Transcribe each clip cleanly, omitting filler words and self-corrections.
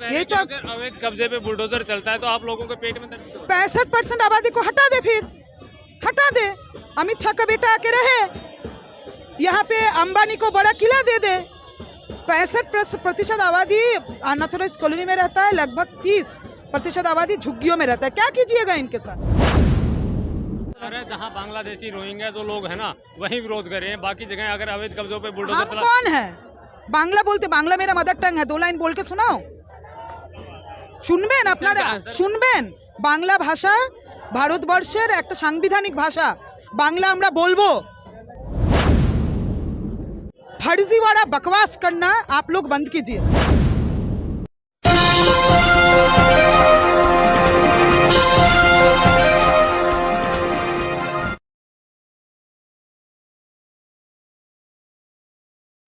यही तो अगर अवैध कब्जे पे बुलडोजर चलता है तो आप लोगों के पेट में दर्द क्यों? 65% आबादी को हटा दे, फिर हटा दे। अमित शाह का बेटा आके रहे यहाँ पे, अंबानी को बड़ा किला दे दे। 65% आबादी अनऑथराइज्ड कॉलोनी में रहता है, लगभग 30% आबादी झुग्गियों में रहता है। क्या कीजिएगा इनके साथ? अरे जहाँ बांग्लादेशी रोहिंग्या जो लोग हैं ना वही विरोध कर रहे हैं, बाकी जगह अगर अवैध कब्जों पे बुलडोजर हम चला कौन है? बांग्ला बोलते, बांग्ला मेरा मदर टंग है, 2 लाइन बोल के सुनाओ। শুনবেন আপনারা, শুনবেন। বাংলা ভাষা ভারতবর্ষের একটা সাংবিধানিক ভাষা, বাংলা আমরা বলবো। फर्जीवाड़ा बकवास करना आप लोग बंद कीजिए।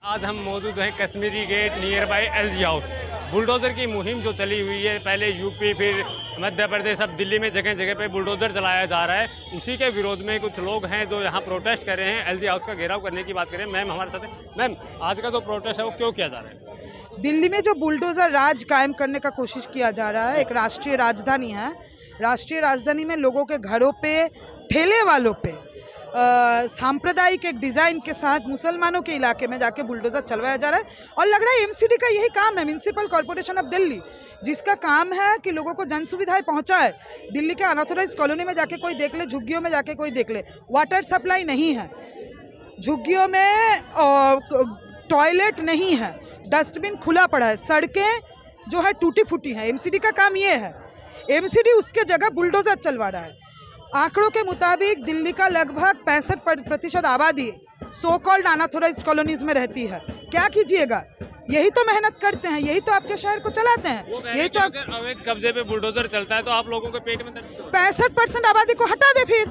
आज हम मौजूद हैं Kashmiri gate near by LG house. Bulldozer की मुहिम जो चली हुई है, पहले यूपी फिर मध्य प्रदेश, अब दिल्ली में जगह जगह पे बुलडोजर चलाया जा रहा है। उसी के विरोध में कुछ लोग हैं जो यहाँ प्रोटेस्ट कर रहे हैं, एलजी हाउस का घेराव करने की बात करें। मैम हमारे साथ है। मैम, आज का जो प्रोटेस्ट है वो क्यों किया जा रहा है? दिल्ली में जो बुलडोजर राज कायम करने का कोशिश किया जा रहा है, एक राष्ट्रीय राजधानी है, राष्ट्रीय राजधानी में लोगों के घरों पे, ठेले वालों पे सांप्रदायिक एक डिज़ाइन के साथ मुसलमानों के इलाके में जाके बुलडोजर चलवाया जा रहा है। और लग रहा है एमसीडी का यही काम है, म्यूनिसिपल कॉर्पोरेशन ऑफ दिल्ली, जिसका काम है कि लोगों को जन सुविधाएं पहुंचाए। दिल्ली के अनऑथराइज कॉलोनी में जाके कोई देख ले, झुग्गियों में जाके कोई देख ले, वाटर सप्लाई नहीं है, झुग्गियों में टॉयलेट नहीं है, डस्टबिन खुला पड़ा है, सड़कें जो है टूटी फूटी हैं। एमसीडी का काम ये है। एमसीडी उसके जगह बुलडोजर चलवा रहा है। आंकड़ों के मुताबिक दिल्ली का लगभग 65% आबादी सो कॉल्ड अनऑथराइज्ड कॉलोनीज में रहती है। क्या कीजिएगा? यही तो मेहनत करते हैं, यही तो आपके शहर को चलाते हैं। यही तो अगर अवैध कब्जे पे बुलडोजर चलता है तो आप लोगों के पेट में दर्द क्यों? 65% आबादी को हटा दे, फिर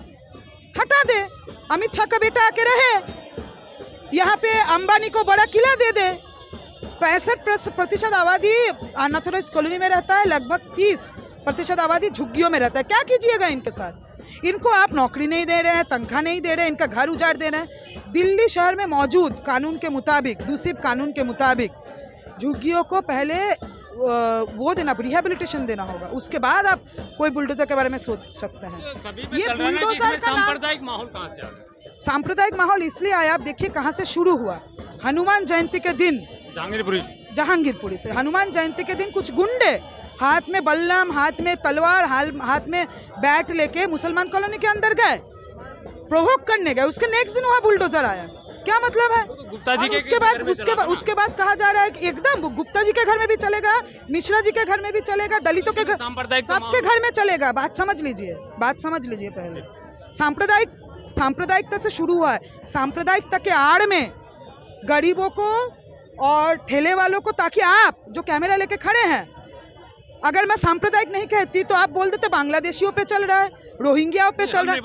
हटा दे। अमित शाह का बेटा आके रहे यहाँ पे, अंबानी को बड़ा किला दे दे। 65% आबादी अनऑथराइज्ड कॉलोनी में रहता है, लगभग 30% आबादी झुग्गियों में रहता है। क्या कीजिएगा इनके साथ? इनको आप नौकरी नहीं दे रहे हैं, तनख्वाह नहीं दे रहे हैं, इनका घर उजाड़ दे रहे हैं। दिल्ली शहर में मौजूद कानून के मुताबिक, दूषित कानून के मुताबिक झुग्गियों को पहले वो देना, रिहेबिलिटेशन देना होगा, उसके बाद आप कोई बुलडोजर के बारे में सोच सकते हैं। ये बुलडोजर का सांप्रदायिक माहौल कहाँ से आ गया? सांप्रदायिक माहौल इसलिए आया, आप देखिए कहाँ से शुरू हुआ। हनुमान जयंती के दिन जहांगीरपुरी से हनुमान जयंती के दिन कुछ गुंडे हाथ में बल्लम, हाथ में तलवार, हाथ में बैट लेके मुसलमान कॉलोनी के अंदर गए, प्रोवोक करने गए। उसके नेक्स्ट दिन वहाँ बुलडोजर आया। क्या मतलब है? गुप्ता जी के उसके बाद कहा जा रहा है कि एकदम गुप्ता जी के घर में भी चलेगा, मिश्रा जी के घर में भी चलेगा, दलितों के घर, सबके घर में चलेगा। बात समझ लीजिए, पहले सांप्रदायिकता से शुरू हुआ है। सांप्रदायिकता के आड़ में गरीबों को और ठेले वालों को, ताकि आप जो कैमरा लेके खड़े हैं, अगर मैं सांप्रदायिक नहीं कहती तो आप बोल देते बांग्लादेशियों पे चल रहा है, रोहिंग्याओं पे चल रहा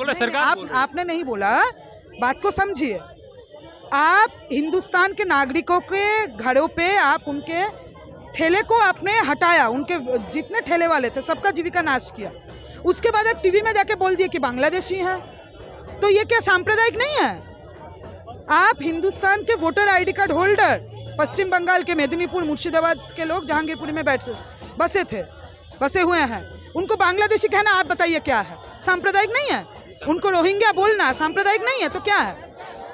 है। आपने नहीं बोला, बात को समझिए। आप हिंदुस्तान के नागरिकों के घरों पे आप उनके ठेले को आपने हटाया, उनके जितने ठेले वाले थे सबका जीविका नाश किया। उसके बाद आप टीवी में जाके बोल दिए कि बांग्लादेशी हैं, तो ये क्या सांप्रदायिक नहीं है? आप हिंदुस्तान के वोटर आईडी कार्ड होल्डर, पश्चिम बंगाल के मेदिनीपुर, मुर्शिदाबाद के लोग जहांगीरपुरी में बसे हुए हैं, उनको बांग्लादेशी कहना आप बताइए क्या है? सांप्रदायिक नहीं है? उनको रोहिंग्या बोलना सांप्रदायिक नहीं है? तो क्या है?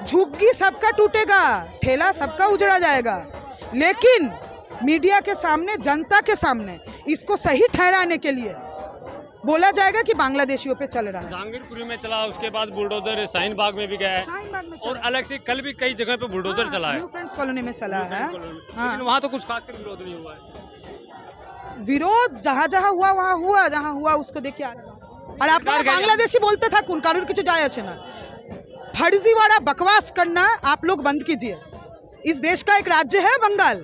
झुग्गी सबका टूटेगा, ठेला सबका उजड़ा जाएगा, लेकिन मीडिया के सामने, जनता के सामने इसको सही ठहराने के लिए बोला जाएगा कि बांग्लादेशियों पे चल रहा है। जहांगीरपुरी में चला, उसके बाद बुलडोजर शाहीन बाग में भी गया है, और अलग से कल भी कई जगह पे बुलडोजर चला है। न्यू फ्रेंड्स कॉलोनी में चला है, लेकिन वहाँ तो कुछ खासकर विरोध नहीं हुआ है। विरोध जहाँ जहाँ हुआ वहाँ हुआ, जहाँ हुआ उसको देखिए। और आप बांग्लादेशी बोलते था, कौन कानून কিছু যায় আসে না। फर्जीवाड़ा बकवास करना आप लोग बंद कीजिए। इस देश का एक राज्य है बंगाल,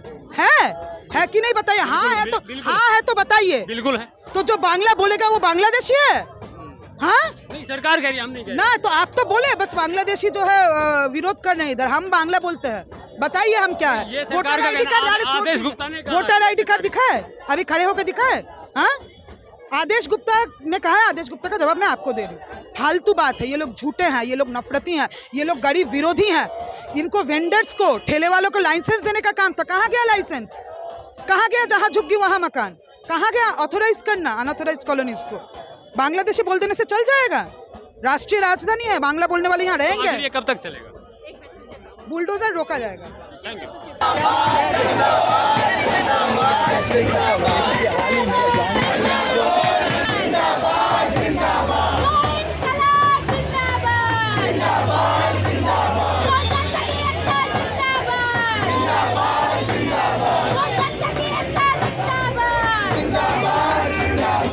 है कि नहीं? बताइए। हाँ है तो बताइए। बिल्कुल है। तो जो बांग्ला बोलेगा वो बांग्लादेशी है? हाँ नहीं, सरकार कह रही है, हम नहीं कह रहे ना। तो आप तो बोले बस बांग्लादेशी जो है विरोध कर रहे हैं, इधर हम बांग्ला बोलते हैं। बताइए हम क्या है? वोटर आईडी कार्ड दिखाए, अभी खड़े होकर दिखाए। हाँ, आदेश गुप्ता ने कहा है, आदेश गुप्ता का जवाब मैं आपको दे रही हूँ। फालतू बात है, ये लोग झूठे हैं, ये लोग नफरती हैं, ये लोग गरीब विरोधी हैं। इनको वेंडर्स को, ठेले वालों को लाइसेंस देने का काम था, कहाँ गया लाइसेंस? कहाँ गया? जहाँ झुग्गी वहाँ मकान। कहाँ गया ऑथोराइज करना अनऑथोराइज कॉलोनीज को? बांग्लादेशी बोल देने से चल जाएगा? राष्ट्रीय राजधानी है, बांग्ला बोलने वाले यहाँ आखिर रहेंगे? ये कब तक चलेगा? बुलडोजर रोका जाएगा। Thank you.